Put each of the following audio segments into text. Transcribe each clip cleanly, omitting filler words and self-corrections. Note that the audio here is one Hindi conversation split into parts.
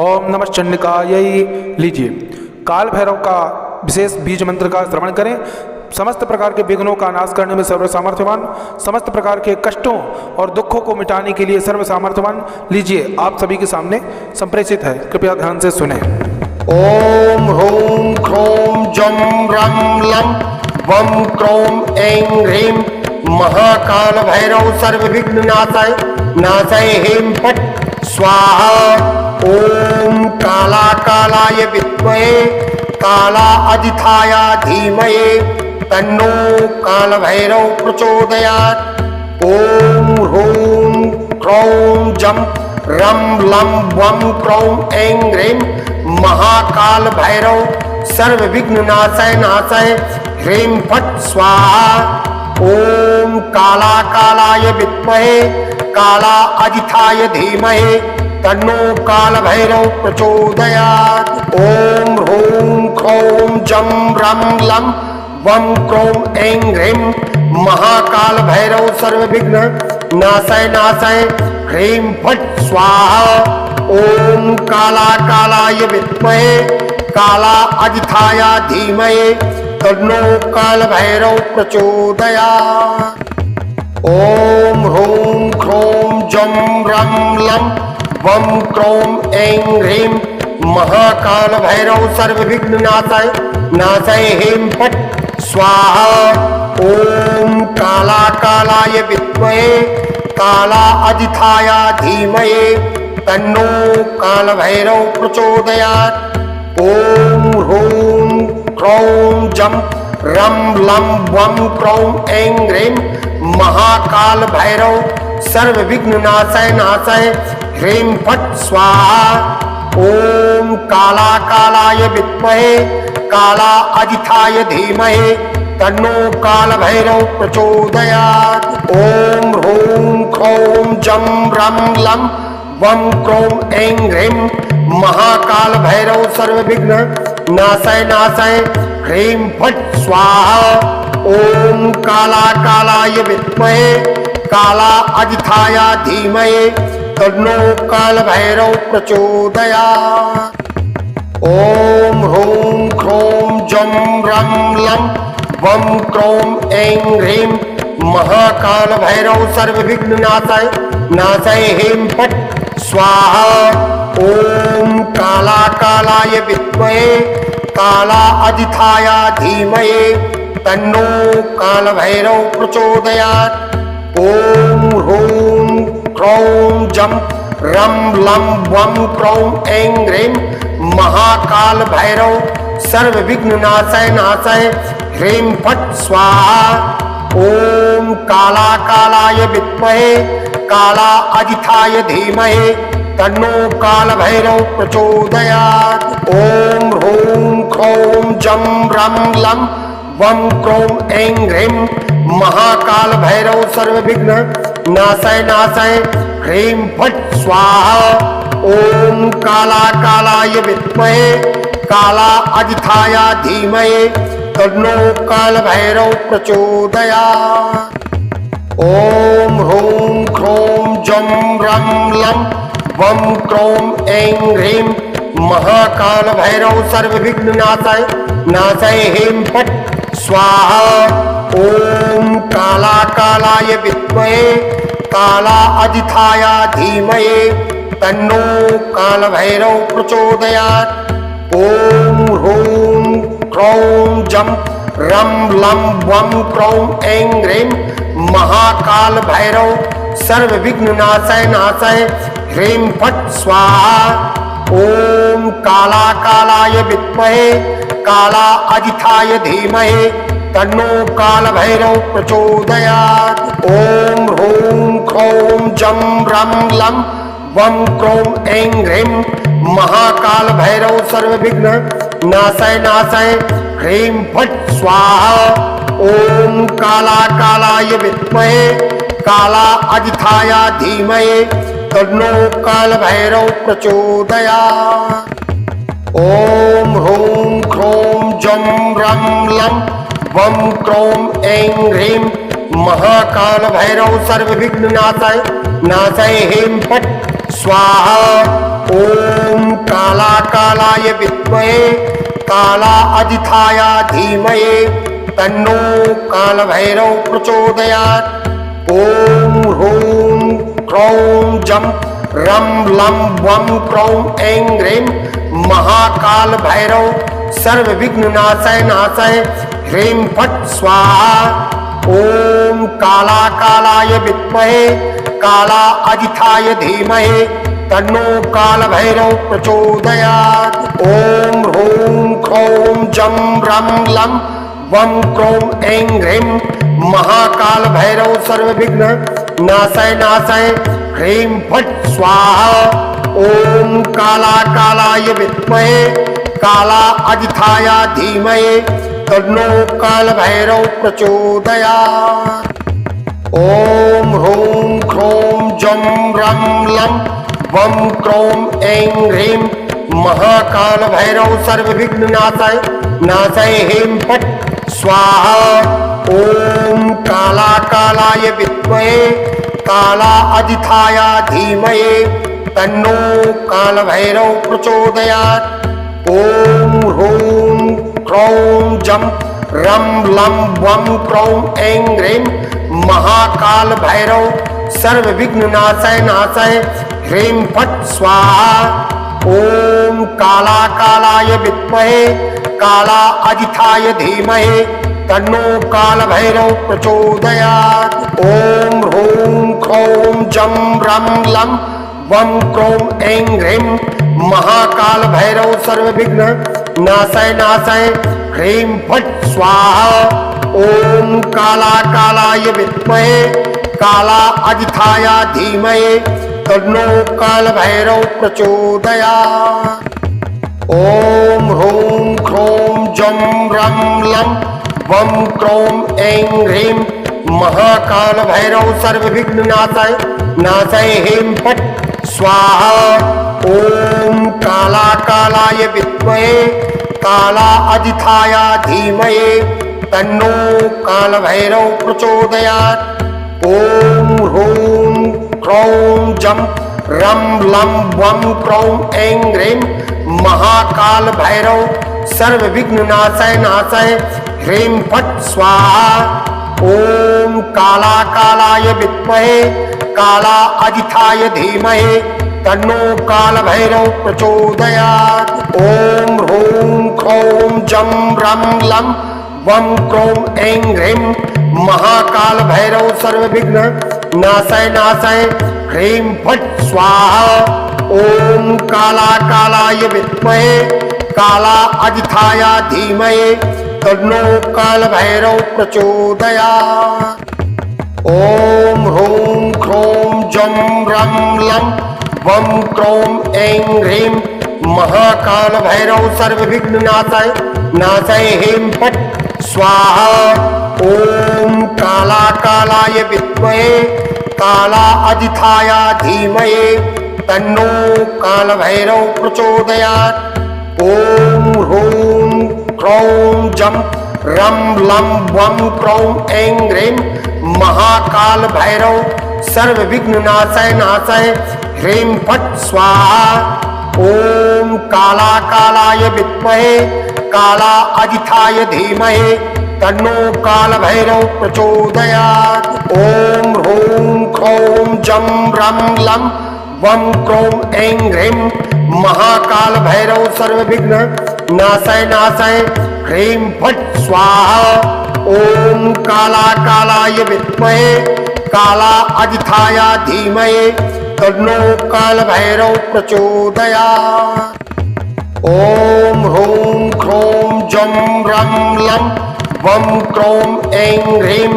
ओम नमः चंडिकायै। लीजिए, काल भैरव का विशेष बीज मंत्र का श्रवण करें। समस्त प्रकार के विघ्नों का नाश करने में सर्व सामर्थ्यवान, समस्त प्रकार के कष्टों और दुखों को मिटाने के लिए सर्व सामर्थ्यवान। लीजिए, आप सभी के सामने संप्रेषित है, कृपया ध्यान से सुने। ओम ह्रूम ह्रोम जम रम लम वम क्रोम ऐं ह्रीं महाकाल भैरव सर्व विघ्न नाशाय नाशाय हेम फट स्वाहा। ओम काला कालाय विद्महे काला अधिथाया धीमहि तन्नो काल भैरव प्रचोदयात्। ओम ह्रूम ह्रौं जम रम लम वम क्रोम ऐं ह्रीं महाकाल भैरव सर्व विघ्न नाशाय नाशाय ह्रीं फट स्वाहा। ओम काला कालाय विद्महे काला अधिथाय धीमहि तन्नो काल भैरव प्रचोदयात्। ओम ह्रूं ह्रौं जम रम लम वम क्रोम ऐं ह्रीं महाकाल भैरव सर्व विघ्न नाशाय नाशाय ह्रीं फट स्वाहा। ओम काला कालाय विद्महे काला अधिथाया धीमहि तन्नो काल भैरव प्रचोदयात्। ओम ह्रूं ह्रौं जम रम लम वम क्रोम ऐं ह्रीं महाकाल भैरव सर्व विघ्न नाशाय नाशाय हेम फट स्वाहा। ओम काला कालाय विद्महे काला अधिथाया धीमहि तन्नो काल भैरव प्रचोदयात्। ओम ह्रूं ह्रौं जम रम लम वम क्रोम ऐं ह्रीं महाकाल भैरव सर्व विघ्न नाशाय नाशाय ह्रीं फट स्वाहा। ओम काला कालाय विद्महे काला अधिथाय धीमहि तन्नो काल भैरव प्रचोदयात्। ओम ह्रूं ह्रौं जम रम लम वम क्रोम ऐं ह्रीं महाकाल भैरव सर्व विघ्न नाशाय नाशाय ह्रीं फट स्वाहा। ओम काला कालाय विद्महे काला अधिथाया धीमहि तन्नो काल भैरव प्रचोदयात्। ओम ह्रूं ह्रौं जम रम लम वम क्रोम ऐं ह्रीं महाकाल भैरव सर्व विघ्न नाशाय नाशाय हेम फट स्वाहा। ओम काला कालाय विद्महे काला अधिथाया धीमहि तन्नो काल भैरव प्रचोदयात्। ओम ह्रूं ह्रौं जम रम लम वम क्रोम ऐं ह्रीं महाकाल भैरव सर्व विघ्न नाशाय नाशाय ह्रीं फट स्वाहा। ओम काला कालाय विद्महे काला अधिथाय धीमहि तन्नो काल भैरव प्रचोदयात्। ओम ह्रूं ह्रौं जम रम लम वम क्रोम ऐं ह्रीं महाकाल भैरव सर्व विघ्न नाशाय नाशाय ह्रीं फट स्वाहा। ओम काला कालाय विद्महे काला अधिथाया धीमहि तन्नो काल भैरव प्रचोदयात्। ओम ह्रूं ह्रौं जम रम लम वम क्रोम ऐं ह्रीं महाकाल भैरव सर्व विघ्न नाशाय नाशाय हेम फट स्वाहा। ओम काला कालाय विद्महे काला अधिथाया धीमहि तन्नो काल भैरव प्रचोदयात्। ओम ह्रूं ह्रौं जम रम लम वम क्रोम ऐं ह्रीं महाकाल भैरव सर्व विघ्न नाशाय नाशाय ह्रीं फट स्वाहा। ओम काला कालाय विद्महे काला अधिथाय धीमहि तन्नो काल भैरव प्रचोदयात्। ओम ह्रूं ह्रौं जम रम लम वम क्रोम ऐं ह्रीं महाकाल भैरव सर्व विघ्न नाशाय नाशाय ह्रीं फट स्वाहा। ओम काला कालाय विद्महे काला अधिथाया धीमहि तन्नो काल भैरव प्रचोदयात्। ओम ह्रूं ह्रौं जम रम लम वम क्रोम ऐं ह्रीं महाकाल भैरव सर्व विघ्न नाशाय नाशाय हेम फट स्वाहा। ओम काला कालाय विद्महे काला अजिताय धीमहि तन्नो काल भैरव प्रचोदयात्। ओम ह्रूं क्रौं जम रम लम वम क्रौं ऐं ह्रीं महाकाल भैरव सर्व विघ्न नाशय नाशय ह्रीं फट् स्वाहा। ओम काला कालाय विद्महे काला अजिताय धीमहि तन्नो काल भैरव प्रचोदयात्। ओम ह्रूं क्रौं जम रम लम वम क्रौं ऐं ह्रीं महाकाल भैरव सर्व विघ्न नाशय नाशय ह्रीं फट् स्वाहा। ओम काला कालाय विद्महे काला अजिताय धीमहि तन्नो काल भैरव प्रचोदयात्। ओम ह्रूं क्रौं जम रम लम वम क्रौं ऐं ह्रीं महाकाल भैरव सर्व विघ्न नाशय नाशय ह्रीं फट् स्वाहा। ओम काला कालाय विद्महे काला अजिताय धीमहि तन्नो काल भैरव प्रचोदयात्। ओम ह्रूं क्रौं जम रम लम वम क्रौं ऐं ह्रीं महाकाल भैरव सर्व विघ्न नाशय नाशय ह्रीं फट् स्वाहा। ओम काला कालाय विद्महे काला अजिताय धीमहि तन्नो काल भैरव प्रचोदयात्। ओम ह्रूं क्रौं जम रम लम वम क्रौं ऐं ह्रीं महाकाल भैरव सर्व विघ्न नाशय नाशय ह्रीं फट् स्वाहा। ओम काला कालाय विद्महे काला अजिताय धीमहि तन्नो काल भैरव प्रचोदयात्। ओम ह्रूं क्रौं जम रम लम वम क्रौं ऐं ह्रीं महाकाल भैरव सर्व विघ्न नाशय नाशय ह्रीं फट् स्वाहा। ओम काला कालाय विद्महे काला अजिताय धीमहि तन्नो काल भैरव प्रचोदयात्। ओम ह्रूं क्रौं जम रम लम वम क्रौं ऐं ह्रीं महाकाल भैरव सर्व विघ्न नाशय नाशय ह्रीं फट् स्वाहा। ओम काला कालाय विद्महे काला अजिताय धीमहि तन्नो काल भैरव प्रचोदयात्। ओम ह्रूं क्रौं जम रम लम वम क्रौं ऐं ह्रीं महाकाल भैरव सर्व विघ्न नाशय नाशय ह्रीं फट् स्वाहा। ओम काला कालाय विद्महे काला अजिताय धीमहि तन्नो काल भैरव प्रचोदयात्। ओम ह्रूं क्रौं जम रम लम वम क्रौं ऐं ह्रीं महाकाल भैरव सर्व विघ्न नाशय नाशय ह्रीं फट् स्वाहा। ओम काला कालाय विद्महे काला अजिताय धीमहि तन्नो काल भैरव प्रचोदयात्। ओम ह्रूं क्रौं जम रम लम वम क्रौं ऐं ह्रीं महाकाल भैरव सर्व विघ्न नाशय नाशय ह्रीं फट् स्वाहा। ओम काला कालाय विद्महे काला अजिताय धीमहि तन्नो काल भैरव प्रचोदयात्। ओम ह्रूं क्रौं जम रम लम वम क्रौं ऐं ह्रीं महाकाल भैरव सर्व विघ्न नाशय नाशय ह्रीं फट् स्वाहा। ओम काला कालाय विद्महे काला अजिताय धीमहि तन्नो काल भैरव प्रचोदयात्। ओम ह्रूं क्रौं जम रम लम वम क्रौं ऐं ह्रीं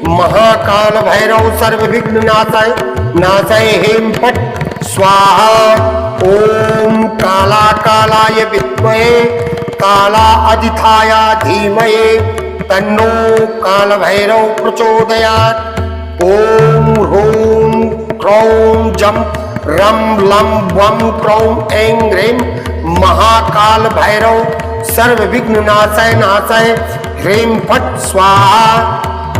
महाकाल भैरव सर्व विघ्न नाशय नाशय ह्रीं फट् स्वाहा। ओम काला कालाय विद्महे काला अजिताय धीमहि तन्नो काल भैरव प्रचोदयात्। ओम ह्रूं क्रौं जम रम लम वम क्रौं ऐं ह्रीं महाकाल भैरव सर्व विघ्न नाशय नाशय ह्रीं फट् स्वाहा।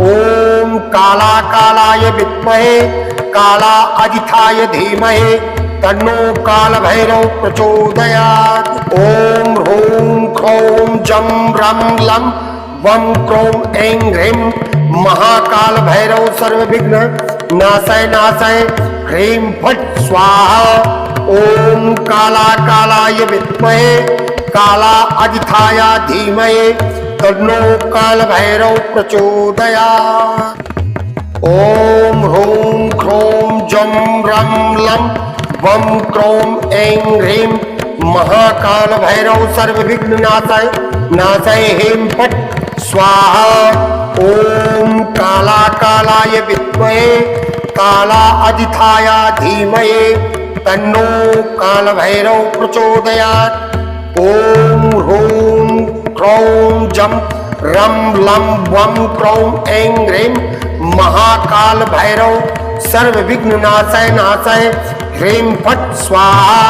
ओम काला कालाय विद्महे काला अजिताय धीमहि तन्नो कालभैरव प्रचोदयात्। ॐ ह्रूं ह्रौं जं रं लं वं क्रौं ऐं ह्रीं महाकाल भैरव सर्वविघ्न नाशय नाशय ह्रीं फट् स्वाहा। ओम काला कालाय विद्महे काला अजिताय धीमहि तन्नो काल भैरव प्रचोदयात्। ओम ह्रूं ह्रौं जं रं लं वं क्रौं ऐं ह्रीं महाकाल भैरव सर्वविघ्न नाशय नाशय ह्रीं फट् स्वाहा। ओम काला कालाय विद्महे काला अजिताय धीमहि तन्नो काल भैरव प्रचोदयात्। ओम ह्रूं ह्रौं जं रं लं वं क्रौं ऐं ह्रीं महाकाल भैरव सर्वविघ्न नाशय नाशय ह्रीं फट् स्वाहा।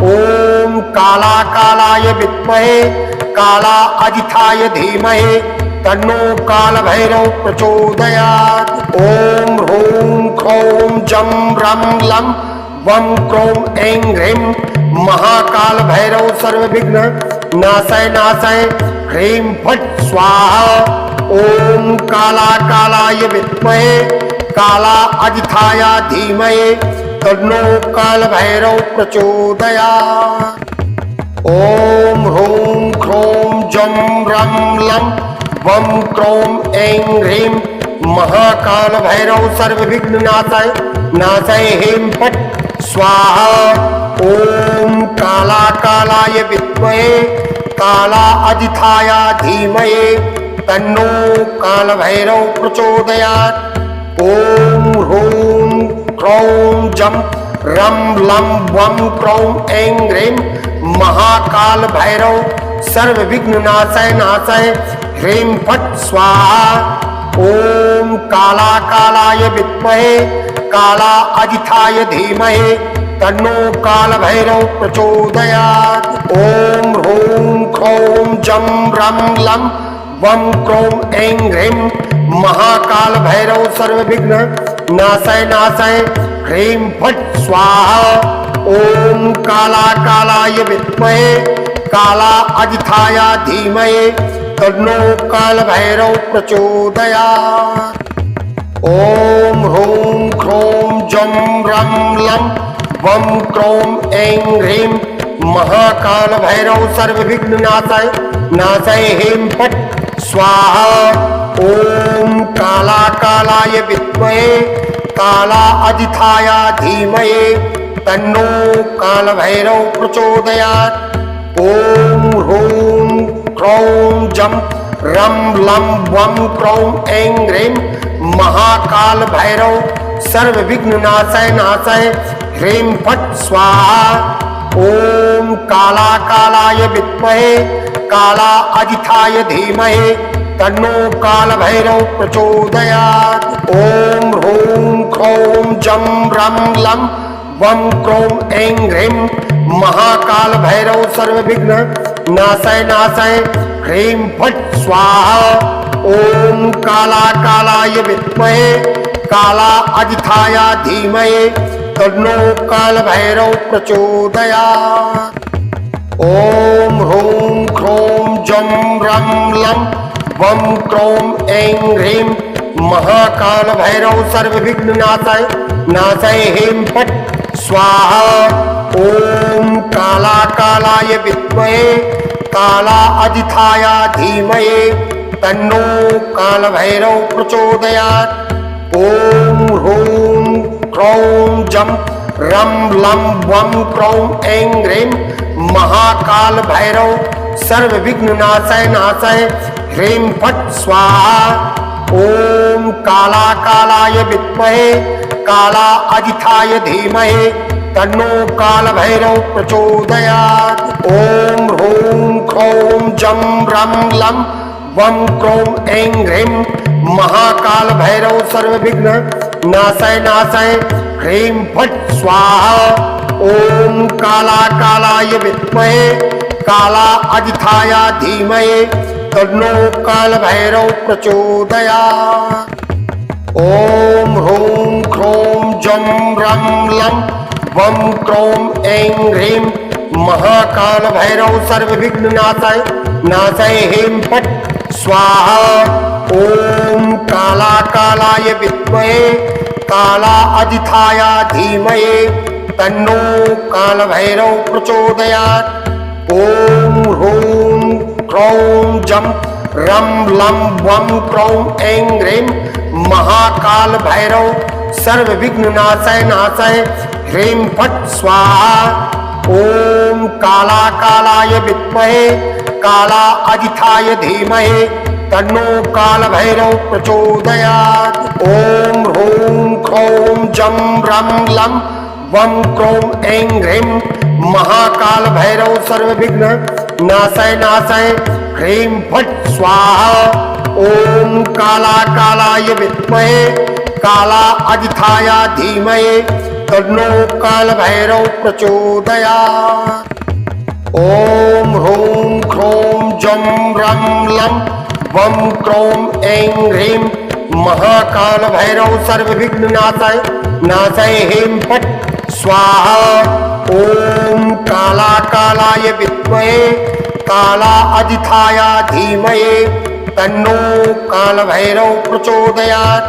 ओम काला कालाय विद्महे काला अजिताय धीमहि तन्नो काल भैरव प्रचोदयात्। ओम ह्रूं ह्रौं जं रं लं वं क्रौं ऐं ह्रीं महाकाल भैरव सर्वविघ्न नाशय नाशय ह्रीं फट् स्वाहा। ओम काला कालाय विद्महे काला अजिताय धीमहि तन्नो काल भैरव प्रचोदयात्। ओम ह्रूं ह्रौं जं रं लं वं क्रौं ऐं ह्रीं महाकाल भैरव सर्वविघ्न नाशय नाशय ह्रीं फट् स्वाहा। ओम काला कालाय विद्महे काला अजिताय धीमहि तन्नो काल भैरव प्रचोदयात्। ओम ह्रूं ह्रौं जं रं लं वं क्रौं ऐं ह्रीं महाकाल भैरव सर्वविघ्न नाशय नाशय ह्रीं फट् स्वाहा। ओम काला कालाय विद्महे काला अजिताय धीमहि तन्नो काल भैरव प्रचोदयात्। ओम ह्रूं ह्रौं जं रं लं वं क्रौं ऐं ह्रीं महाकाल भैरव सर्वविघ्न नाशय नाशय ह्रीं फट् स्वाहा। ओम काला कालाय विद्महे काला अजिताय धीमहि तन्नो काल भैरव प्रचोदयात्। ओम ह्रूं ह्रौं जं रं लं वं क्रौं ऐं ह्रीं महाकाल भैरव सर्वविघ्न नाशय नाशय ह्रीं फट् स्वाहा। ओम काला कालाय विद्महे काला अजिताय धीमहि तन्नो काल भैरव प्रचोदयात्। ओम ह्रूं ह्रौं जं रं लं वं क्रौं ऐं ह्रीं महाकाल भैरव सर्वविघ्न नाशय नाशय ह्रीं फट् स्वाहा। ओम काला कालाय विद्महे काला अजिताय धीमहि तन्नो काल भैरव प्रचोदयात्। ओम ह्रूं ह्रौं जं रं लं वं क्रौं ऐं ह्रीं महाकाल भैरव सर्वविघ्न नाशय नाशय ह्रीं फट् स्वाहा। ओम काला कालाय विद्महे काला अजिताय धीमहि तन्नो काल भैरव प्रचोदयात्। ओम ह्रूं ह्रौं जं रं लं वं क्रौं ऐं ह्रीं महाकाल भैरव सर्वविघ्न नाशय नाशय ह्रीं फट् स्वाहा। ओम काला कालाय विद्महे काला अजिताय धीमहि तन्नो काल भैरव प्रचोदयात्। ओम ह्रूं ह्रौं जं रं लं वं क्रौं ऐं ह्रीं महाकाल भैरव सर्वविघ्न नाशय नाशय ह्रीं फट् स्वाहा। ओम काला कालाय विद्महे काला अजिताय धीमहि तन्नो काल भैरव प्रचोदयात्। ओम ह्रूं ह्रौं जं रं लं वं क्रौं ऐं ह्रीं महाकाल भैरव सर्वविघ्न नाशय नाशय ह्रीं फट् स्वाहा। ओम काला कालाय विद्महे काला अजिताय धीमहि तन्नो काल भैरव प्रचोदयात्। ओम ह्रूं ह्रौं जं रं लं वम क्रोम ऐं ह्रीं महाकाल भैरव सर्व विघ्न नाशाय नाशाय ह्रीं फट् स्वाहा। ओम काला कालाय विद्महे काला अधिथाय धीमहि तन्नो काल भैरव प्रचोदयात्। ओम ह्रूं क्रौं जं रं लं वं क्रौं ऐं ह्रीं महाकाल भैरव सर्व विघ्न नाशाय नाशाय ह्रीं फट् स्वाहा। ओम काला कालाय विद्महे काला अधिथाय धीमहि तन्नो काल भैरव प्रचोदयात्। ओम ह्रूं क्रौं जं रं लं वं क्रौं ऐं ह्रीं महाकाल भैरव सर्व विघ्न नाशाय नाशाय ह्रीं फट् स्वाहा। ओम काला कालाय विद्महे काला अधिथाय धीमहि तन्नो काल भैरव प्रचोदयात्। ओम ह्रूं क्रौं जं रं लं वं क्रौं ऐं ह्रीं महाकाल भैरव सर्व विघ्न नाशाय नाशाय ह्रीं फट् स्वाहा। ओम काला कालाय विद्महे काला अधिथाय धीमहि तन्नो काल भैरव प्रचोदयात्।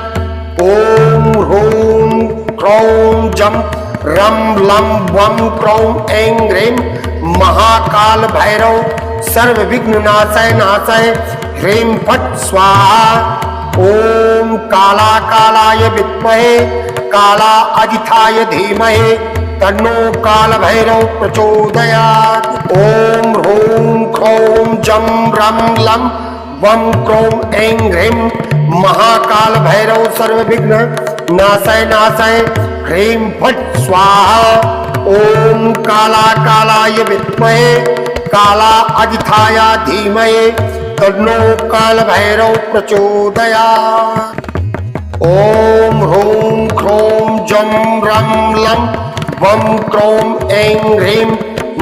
ओम ह्रूं क्रौं जं रं लं वं क्रौं ऐं ह्रीं महाकाल भैरव सर्व विघ्न नाशाय नाशाय ह्रीं फट् स्वाहा। ओम काला कालाय विद्महे काला अधिथाय धीमहि तन्नो काल भैरव प्रचोदयात्। ओम ह्रूं क्रौं जं रं लं वं क्रौं ऐं ह्रीं महाकाल भैरव सर्व विघ्न नाशाय नाशाय ह्रीं फट् स्वाहा। ओम काला कालाय विद्महे काला अधिथाय धीमहि तन्नो काल भैरव प्रचोदयात्। ओम ह्रूं क्रौं जं रं लं वं क्रौं ऐं ह्रीं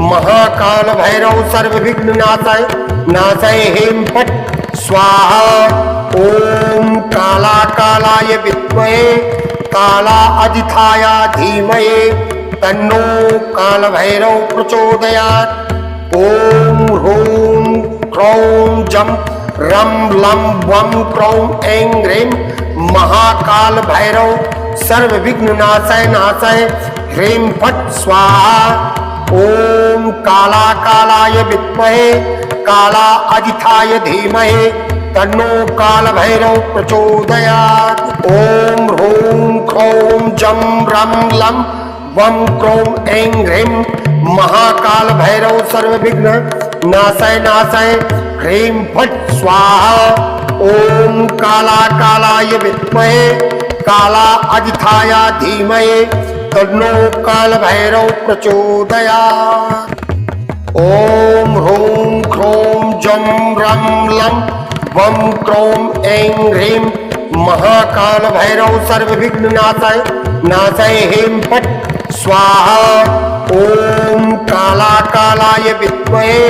महाकाल भैरव सर्व विघ्न नाशाय नाशाय ह्रीं फट् स्वाहा। ओम काला कालाय विद्महे काला अधिथाय धीमहि तन्नो काल भैरव प्रचोदयात्। ओम ह्रूं क्रौं जं रं लं वं क्रौं ऐं ह्रीं महाकाल भैरव सर्व विघ्न नाशाय नाशाय ह्रीं फट् स्वाहा। ओम काला कालाय विद्महे काला अधिथाय धीमहि तन्नो काल भैरव प्रचोदयात्। ओम ह्रूं क्रौं जं रं लं वं क्रौं ऐं ह्रीं महाकाल भैरव सर्व विघ्न नाशाय नाशाय ह्रीं फट् स्वाहा। ओम काला कालाय विद्महे काला अधिथाय धीमहि तन्नो काल भैरव प्रचोदयात्। ओम ह्रूं क्रौं जं रं लं वं क्रौं ऐं ह्रीं महाकाल भैरव सर्व विघ्न नाशाय नाशाय ह्रीं फट् स्वाहा। ओम काला कालाय विद्महे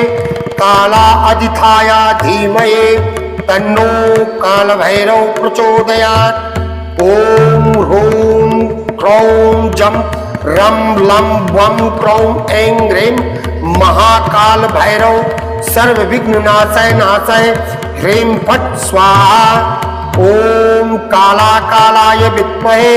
काला अधिथाय धीमहि तन्नो काल भैरव प्रचोदयात्। ओम ह्रूं क्रौं जं रं लं वं क्रौं ऐं ह्रीं महाकाल भैरव सर्व विघ्न नाशाय नाशाय ह्रीं फट् स्वाहा। ओम काला कालाय विद्महे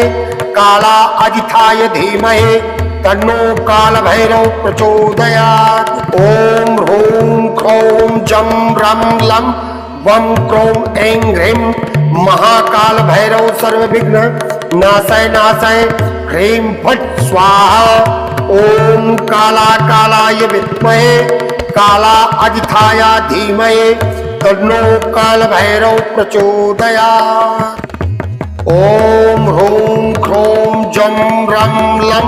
काला अधिथाय धीमहि तन्नो काल भैरव प्रचोदयात्। ओम ह्रूं क्रौं जं रं लं वं क्रौं ऐं ह्रीं महाकाल भैरव सर्व विघ्न नाशाय नाशाय ह्रीं फट् स्वाहा। ओम काला कालाय विद्महे काला अधिथाय धीमहि तन्नो काल भैरव प्रचोदयात्। ओम ह्रूं क्रौं जं रं लं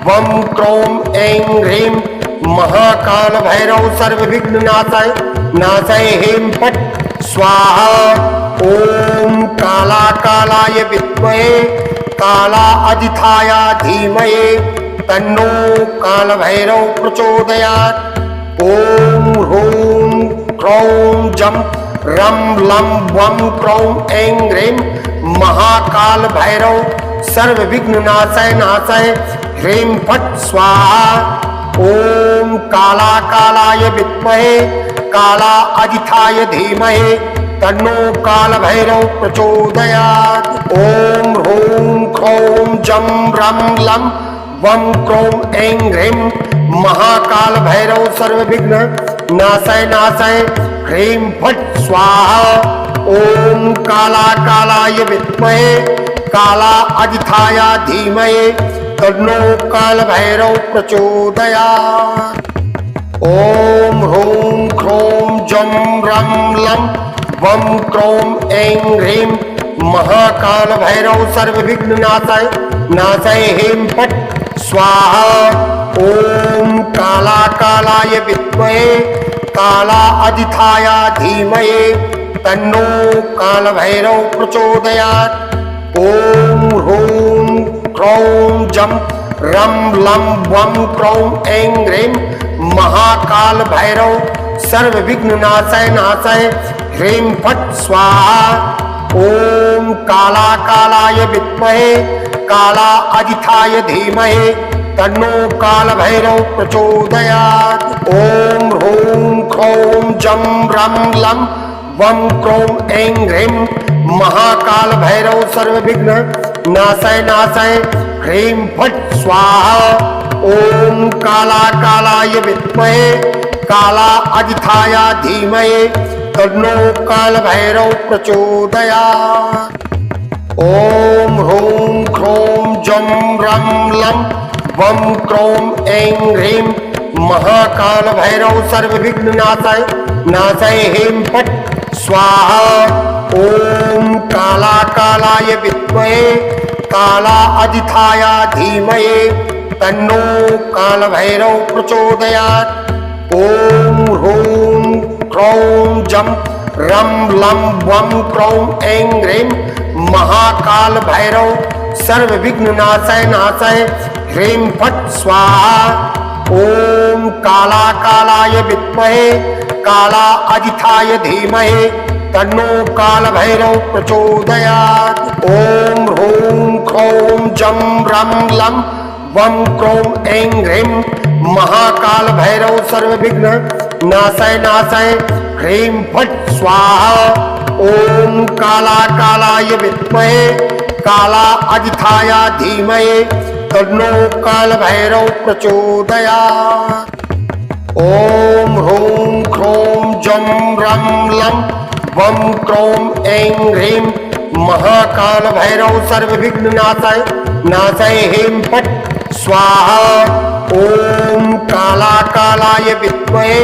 वं क्रौं ऐं ह्रीं महाकाल भैरव सर्व विघ्न नाशाय नाशाय ह्रीं फट् स्वाहा। ओम काला कालाय विद्महे काला अधिथाय धीमहि तन्नो काल भैरव प्रचोदयात्। ओम ह्रूं क्रौं जं रं लं वं क्रौं ऐं ह्रीं महाकाल भैरव सर्व विघ्न नाशाय नाशाय ह्रीं फट् स्वाहा। ओम काला कालाय विद्महे काला अजिताय धीमहि तन्नो काल भैरव प्रचोदयात्। ओम ह्रूं ह्रौं जं रं लं वं क्रौं ऐं ह्रीं महाकाल भैरव सर्वविघ्न नाशय नाशय। ह्रीं फट् स्वाहा। ओम काला कालाय विद्महे काला अजिताय धीमहि तन्नो काल भैरव प्रचोदयात्। ओम ह्रूं ह्रौं जं रं लं वं क्रौं ऐं ह्रीं महाकाल भैरव सर्वविघ्न नाशय नाशय। ह्रीं फट् स्वाहा। ओम काला कालाय विद्महे काला अजिताय धीमहि तन्नो काल भैरव प्रचोदयात्। ओम ह्रूं ह्रौं जं रं लं वं क्रौं ऐं ह्रीं महाकाल भैरव सर्वविघ्न नाशय नाशय। ह्रीं फट् स्वाहा। ओम काला कालाय विद्महे काला अजिताय धीमहि तन्नो काल भैरव प्रचोदयात्। ओम ह्रूं ह्रौं जं रं लं वं क्रौं ऐं ह्रीं महाकाल भैरव सर्वविघ्न नाशय नाशय। ह्रीं फट् स्वाहा। ओम काला कालाय विद्महे काला अजिताय धीमहि तन्नो काल भैरव प्रचोदयात्। ओम ह्रूं ह्रौं जं रं लं वं क्रौं ऐं ह्रीं महाकाल भैरव सर्वविघ्न नाशय नाशय। ह्रीं फट् स्वाहा। ओम काला कालाय विद्महे काला अजिताय धीमहि तन्नो काल भैरव प्रचोदयात्। ओम ह्रूं ह्रौं जं रं लं वं क्रौं ऐं ह्रीं महाकाल भैरव सर्वविघ्न नाशय नाशय। ह्रीं फट् स्वाहा। ओम काला कालाय विद्महे काला अजिताय धीमहि तन्नो काल भैरव प्रचोदयात्। ओम ह्रूं ह्रौं जं रं लं वं क्रौं ऐं ह्रीं महाकाल भैरव सर्वविघ्न नाशय नाशय। ह्रीं फट् स्वाहा। ओम काला कालाय विद्महे काला अजिताय धीमहि तन्नो काल भैरव प्रचोदयात्। ओम ह्रूं ह्रौं जं रं लं वं क्रौं ऐं ह्रीं महाकाल भैरव सर्वविघ्न नाशय नाशय। ह्रीं फट् स्वाहा। ओम काला कालाय विद्महे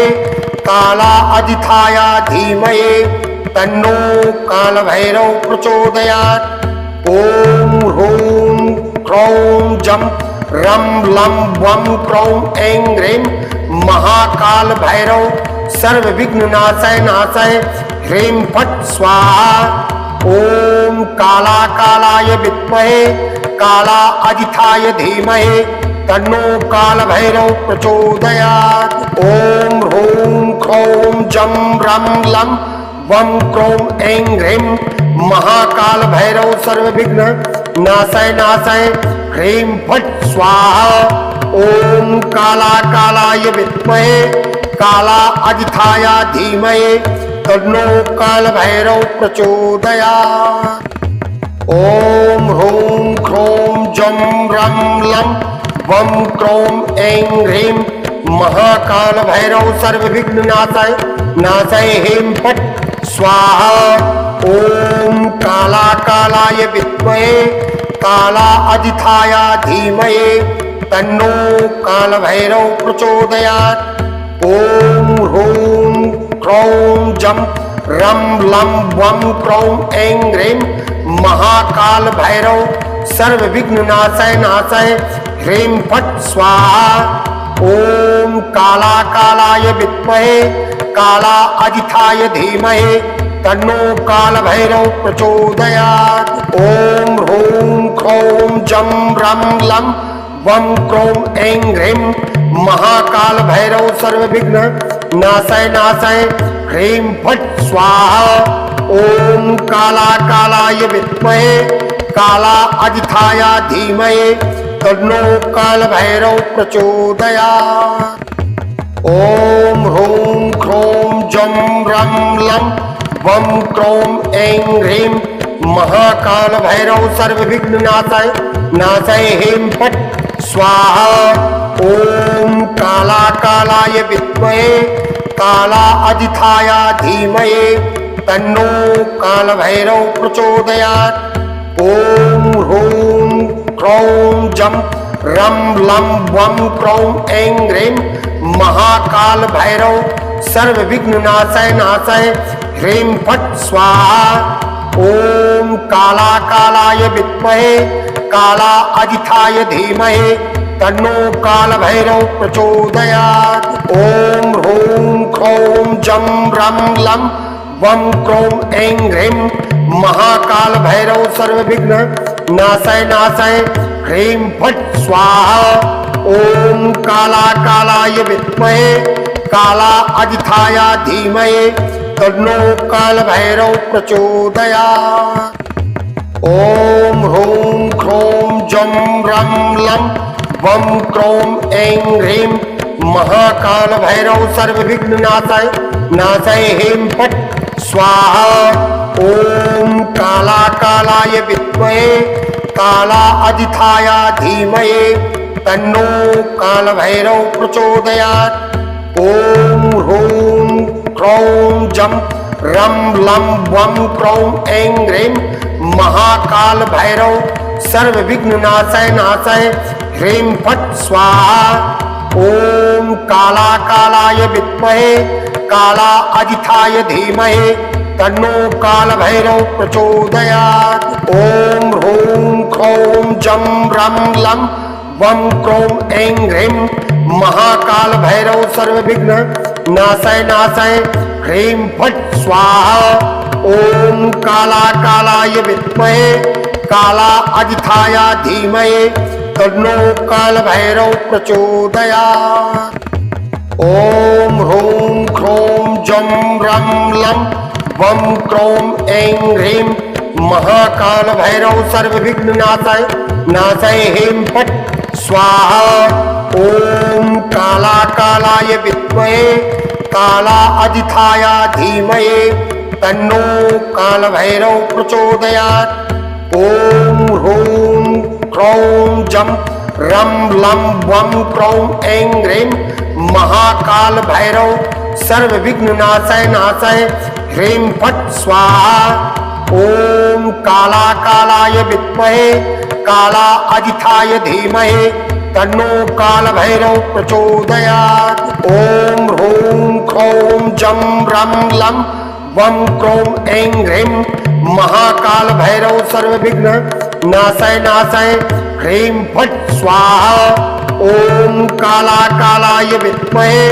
काला अजिताय धीमहि तन्नो काल भैरव प्रचोदयात्। ओम ह्रूं ह्रौं जं रं लं वं क्रौं ऐं ह्रीं महाकाल भैरव सर्वविघ्न नाशय नाशय। ह्रीं फट् स्वाहा। ओम काला कालाय विद्महे काला अजिताय धीमहि तन्नो काल भैरव प्रचोदयात्। ओम ह्रूं ह्रौं जं रं लं वं क्रौं ऐं ह्रीं महाकाल भैरव सर्वविघ्न नाशय नाशय। ह्रीं फट् स्वाहा। ओम काला कालाय विद्महे काला अजिताय धीमहि तन्नो काल भैरव प्रचोदयात्। ओम ह्रूं ह्रौं जं रं लं वं क्रौं ऐं ह्रीं महाकाल भैरव सर्वविघ्न नाशय नाशय। ह्रीं फट् स्वाहा। ओम काला कालाय विद्महे काला अजिताय धीमहि तन्नो काल भैरव प्रचोदयात्। ओम ह्रूं ह्रौं जं रं लं वं क्रौं ऐं ह्रीं महाकाल भैरव सर्वविघ्न नाशय नाशय। ह्रीं फट् स्वाहा। ओम काला कालाय विद्महे काला अजिताय धीमहि तन्नो काल भैरव प्रचोदयात्। ओम ह्रूं ह्रौं जं रं लं वं क्रौं ऐं ह्रीं महाकाल भैरव सर्वविघ्न नाशय नाशय। ह्रीं फट् स्वाहा। ओम काला कालाय विद्महे काला अजिताय धीमहि तन्नो कालभैरव प्रचोदयात्। ॐ ह्रूं ह्रूं जं रं लं वं क्रौं ऐं ह्रीं महाकालभैरव सर्वविघ्ननाशाय नाशाय ह्रीं फट् स्वाहा। ॐ कालाकालाय विद्महे कालाअजिताय धीमहि तन्नो कालभैरव प्रचोदयात्। ॐ ह्रूं ह्रौं जं रं लं वं क्रौं ऐं ह्रीं महाकाल भैरव सर्वविघ्ननाशाय नाशाय ह्रीं फट् स्वाहा। ॐ कालाकालाय विद्महे कालाअजिताय धीमहि तन्नो कालभैरव प्रचोदयात्। ॐ ह्रूं ह्रौं जं रं लं वं क्रौं ऐं ह्रीं महाकाल भैरव सर्वविघ्न नाशाय नाशाय ह्रीं फट् स्वाहा। ॐ कालाकालाय विद्महे कालाअजिताय धीमहि तन्नो कालभैरव प्रचोदयात्। ॐ ह्रूं ह्रौं जं रं लं वं क्रौं ऐं ह्रीं महाकाल भैरव सर्वविघ्ननाशाय नाशाय ह्रीं फट् स्वाहा। ॐ कालाकालाय विद्महे कालाअजिताय धीमहि तन्नो कालभैरव प्रचोदयात्। ॐ ह्रूं ह्रौं जं रं लं वं क्रौं ऐं ह्रीं महाकाल भैरव सर्वविघ्ननाशाय नाशाय ह्रीं फट् स्वाहा। ॐ कालाकालाय विद्महे कालाअजिताय धीमहि तन्नो कालभैरव प्रचोदयात्। ॐ ह्रूं ह्रौं जं रं लं वं क्रौं ऐं ह्रीं महाकाल भैरव सर्वविघ्न नाशाय नाशाय ह्रीं फट् स्वाहा। ॐ कालाकालाय विद्महे कालाअजिताय धीमहि तन्नो कालभैरव प्रचोदयात्। ॐ ह्रूं ह्रौं जं रं लं वं क्रौं ऐं ह्रीं महाकाल भैरव सर्वविघ्ननाशाय नाशाय ह्रीं फट् स्वाहा। ॐ कालाकालाय विद्महे कालाअजिताय धीमहि तन्नो कालभैरव प्रचोदयात्। ॐ ह्रूं ह्रौं जं रं लं वं क्रौं ऐं ह्रीं महाकाल भैरव सर्वविघ्ननाशाय नाशाय ह्रीं फट् स्वाहा। ॐ कालाकालाय विद्महे कालाअजिताय धीमहि तन्नो कालभैरव प्रचोदयात्। ॐ ह्रूं ह्रौं जं रं लं वं क्रौं ऐं ह्रीं महाकाल भैरव सर्वविघ्न नाशाय नाशाय ह्रीं फट् स्वाहा। ॐ कालाकालाय विद्महे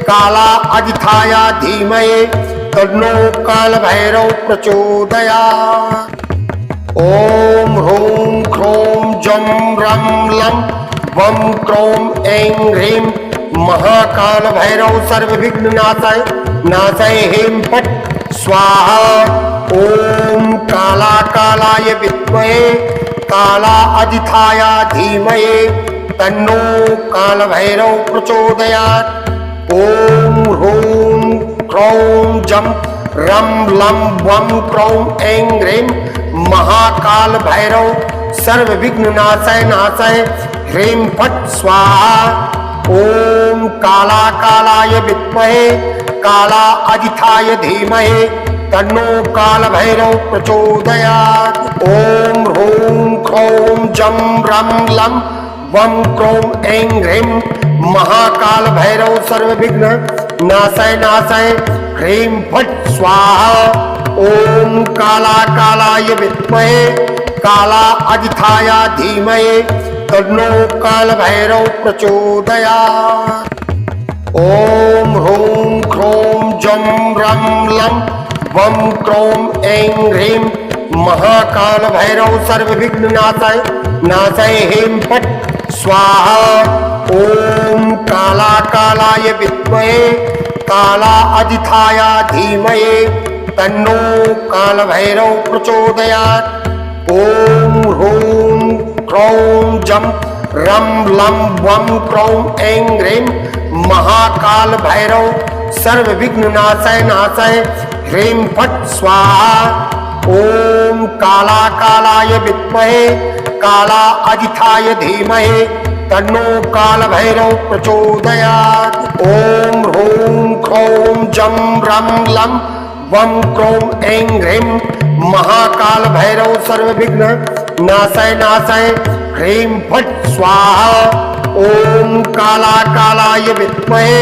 कालाअजिताय धीमहि तन्नो कालभैरव प्रचोदयात्। ॐ ह्रूं ह्रौं जं रं लं वं क्रौं ऐं ह्रीं महाकाल भैरव सर्वविघ्ननाशाय नाशाय ह्रीं फट् स्वाहा। ॐ कालाकालाय विद्महे कालाअजिताय धीमहि तन्नो कालभैरव प्रचोदयात्। ॐ ह्रूं ह्रौं जं रं लं वं क्रौं ऐं ह्रीं महाकाल भैरव सर्वविघ्ननाशाय नाशाय ह्रीं फट् स्वाहा। ॐ कालाकालाय विद्महे कालाअजिताय धीमहि तन्नो कालभैरव प्रचोदयात्। ॐ ह्रूं ह्रौं जं रं लं वं क्रौं ऐं ह्रीं महाकाल भैरव सर्वविघ्न नाशाय नाशाय ह्रीं फट् स्वाहा। ॐ कालाकालाय विद्महे कालाअजिताय धीमहि तन्नो कालभैरव प्रचोदयात्। ॐ ह्रूं ह्रौं जं रं लं वं क्रौं ऐं ह्रीं महाकाल भैरव सर्वविघ्ननाशाय नाशाय ह्रीं फट् स्वाहा। ॐ कालाकालाय विद्महे कालाअजिताय धीमहि तन्नो कालभैरव प्रचोदयात्। ॐ ह्रूं ह्रौं जं रम लं वं क्रौं ऐं ह्रीं महाकाल भैरव सर्व विघ्न नाशय नाशय ह्रीं फट् स्वाहा। ओम काला कालाय विद्महे काला अजिताय धीमहि तन्नो काल भैरव प्रचोदयात्। ओम ह्रूं ह्रौं जं रं लं वं क्रौं ऐं ह्रीं महाकाल भैरव सर्व विघ्न नाशय नाशय ह्रीं फट् स्वाहा। ओम काला कालाय विद्महे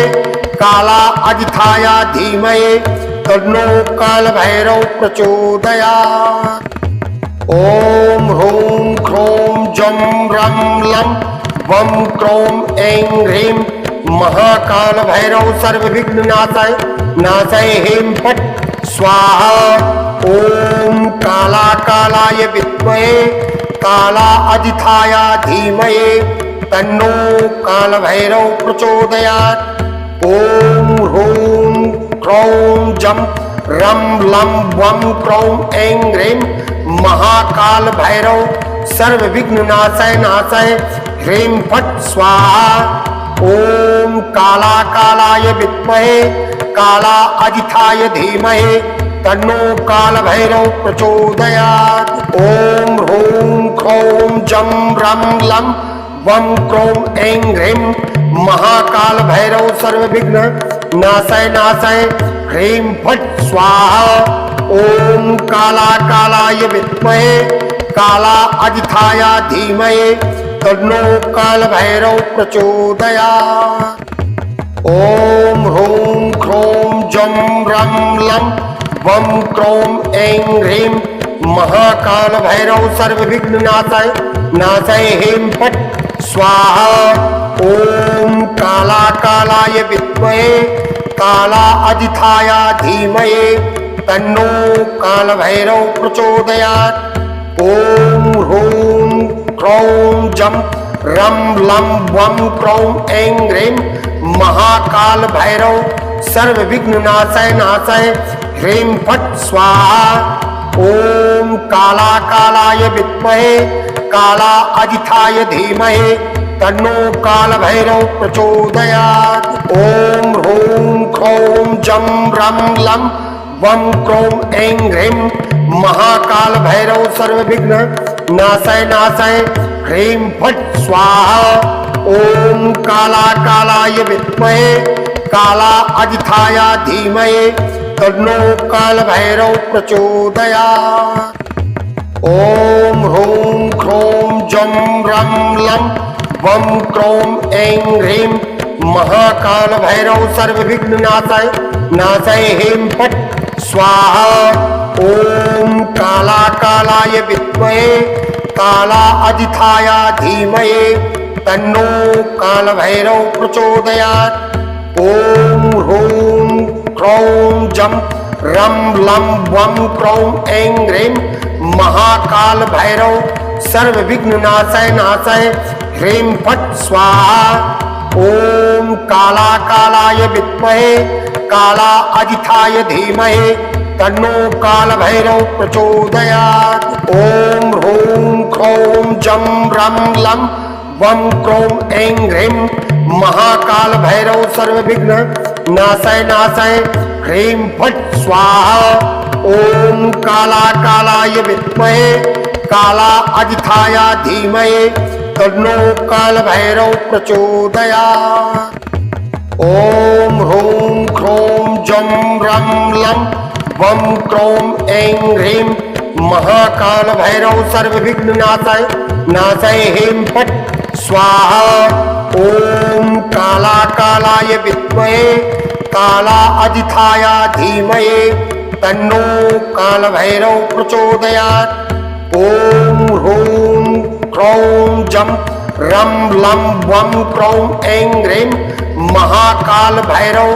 काला अजिताय धीमहि तन्नो काल भैरव प्रचोदयात्। ओम ह्रूं ह्रौं जं रं लं वं क्रौं ऐं ह्रीं महाकाल भैरव सर्व विघ्न नाशय नाशय ह्रीं फट् स्वाहा। ओम काला कालाय विद्महे काला अजिताय धीमहि तन्नो काल भैरव प्रचोदयात्। ओम ह्रूं ह्रौं जं रं लं वं क्रौं ऐं ह्रीं महाकाल भैरव सर्व विघ्न नाशय नाशय ह्रीं फट् स्वाहा। ओम काला कालाय विद्महे काला अजिताय धीमहि तन्नो काल भैरव प्रचोदयात्। ओम ह्रूं ह्रौं जं रं लं वं क्रौं ऐं ह्रीं महाकाल भैरव सर्व विघ्न नाशय नाशय ह्रीं फट् स्वाहा। ओम काला कालाय विद्महे काला अजिताय धीमहि तन्नो काल भैरव प्रचोदयात्। ओम ह्रूं ह्रौं जं रं लं वं क्रौं ऐं ह्रीं महाकाल भैरव सर्व विघ्न नाशय नाशय ह्रीं फट् स्वाहा। ओम काला कालाय विद्महे काला अजिताय धीमहि तन्नो काल भैरव प्रचोदयात्। ओम ह्रूं ह्रौं जं रं लं वं क्रौं ऐं ह्रीं महाकाल भैरव सर्व विघ्न नाशय नाशय ह्रीं फट् स्वाहा। ओम काला कालाय विद्महे काला अजिताय धीमहि तन्नो काल भैरव प्रचोदयात्। ओम ह्रूं ह्रौं जं रं लं वं क्रौं ऐं ह्रीं महाकाल भैरव सर्व विघ्न नाशय नाशय ह्रीं फट् स्वाहा। ओम काला कालाय विद्महे काला अजिताय धीमहि तन्नो काल भैरव प्रचोदयात्। ओम ह्रूं ह्रौं जं रं लं वं क्रौं ऐं ह्रीं महाकाल भैरव सर्व विघ्न नाशय नाशय ह्रीं फट् स्वाहा। ओम काला कालाय विद्महे काला अजिताय धीमहि तन्नो काल भैरव प्रचोदयात्। ओम ह्रूं ह्रौं जं रं लं वं क्रौं ऐं ह्रीं महाकाल भैरव सर्व विघ्न नाशय नाशय ह्रीं फट् स्वाहा। ओम काला कालाय विद्महे काला अजिताय धीमहि तन्नो काल भैरव प्रचोदयात्। ओम ह्रूं ह्रौं जं रं लं वं क्रौं ऐं ह्रीं महाकाल भैरव सर्व विघ्न नाशय नाशय ह्रीं फट् स्वाहा। ओम काला कालाय विद्महे काला अजिताय धीमहि तन्नो काल भैरव प्रचोदयात्। ओम ह्रूं ह्रौं जं रं लं वं क्रौं ऐं ह्रीं महाकाल भैरव सर्व विघ्न नाशय नाशय ह्रीं फट् स्वाहा। ओम काला कालाय विद्महे काला अजिताय धीमहि तन्नो काल भैरव प्रचोदयात्। ओम ह्रूं ह्रौं जं रं लं वं क्रौं ऐं ह्रीं महाकाल भैरव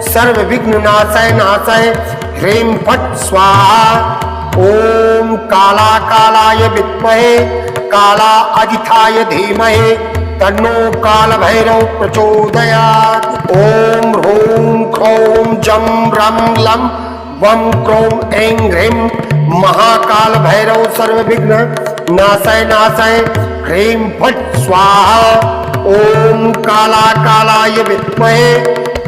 सर्व विघ्न नाशय नाशय ह्रीं फट् स्वाहा। ओम काला कालाय विद्महे काला अजिताय धीमहि तन्नो काल भैरव प्रचोदयात्। ओम ह्रूं ह्रौं जं रं लं वं क्रौं ऐं ह्रीं महाकाल भैरव सर्व विघ्न नाशय नाशय ह्रीं फट् स्वाहा। ओम काला कालाय विद्महे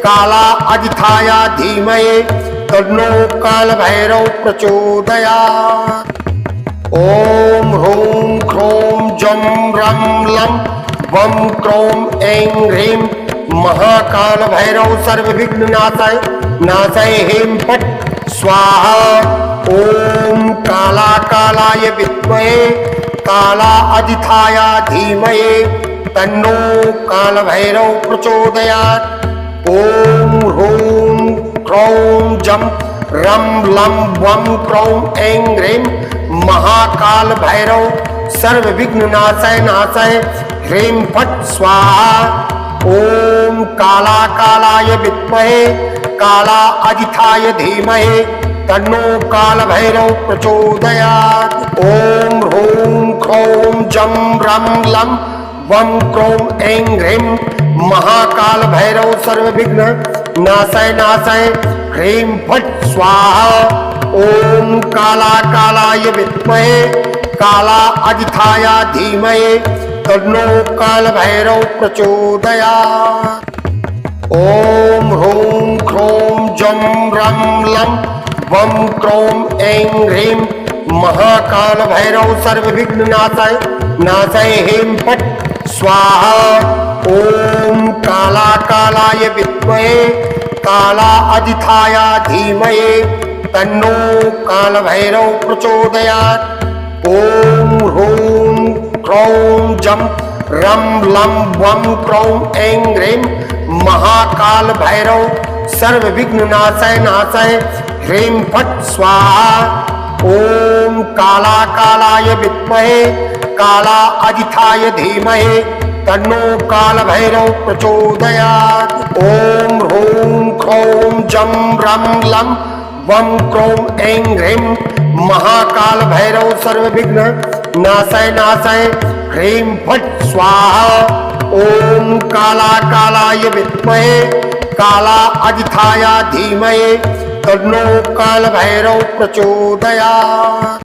काला अजिताय धीमहि तन्नो काल भैरव प्रचोदयात्। ओम ह्रूं ह्रौं जं रं लं वं क्रौं ऐं ह्रीं महाकाल भैरव सर्वविघ्न नाशाय नाशाय ह्रीं फट् स्वाहा। ओम काला कालाय विद्महे काला अजिताय धीमहि तन्नो काल भैरव प्रचोदयात्। ओम ह्रूं ह्रौं जं रं लं वं क्रौं ऐं ह्रीं महाकाल भैरव सर्वविघ्न नाशाय नाशाय ह्रीं फट् स्वाहा। ओम काला कालाय विद्महे काला अजिताय धीमहि तन्नो काल भैरव प्रचोदयात्। ओम ह्रूं ह्रौं जं रं लं वं क्रौं ऐं ह्रीं महाकाल भैरव सर्वविघ्न नाशाय नाशाय ह्रीं फट् स्वाहा। ओम काला कालाय विद्महे काला अजिताय धीमहि तन्नो काल भैरव प्रचोदयात्। ओम ह्रूं ह्रौं जं रं लं वं क्रौं ऐं ह्रीं महाकाल भैरव सर्वविघ्न नाशाय नाशाय ह्रीं फट् स्वाहा। ओम काला कालाय विद्महे काला अजिताय धीमहि तन्नो काल भैरव प्रचोदयात्। ओम ह्रूं ह्रौं जं रं लं वं क्रौं ऐं ह्रीं महाकाल भैरव सर्वविघ्न नाशाय नाशाय ह्रीं फट् स्वाहा। ओम काला कालाय विद्महे काला अजिताय धीमहि तन्नो काल भैरव प्रचोदयात्। ओम ह्रूं ह्रौं जं रं लं वं क्रौं ऐं ह्रीं महाकाल भैरव सर्वविघ्न नाशाय नाशाय ह्रीं फट् स्वाहा। ओम काला कालाय विद्महे काला अजिताय धीमहि तन्नो काल भैरव प्रचोदयात्।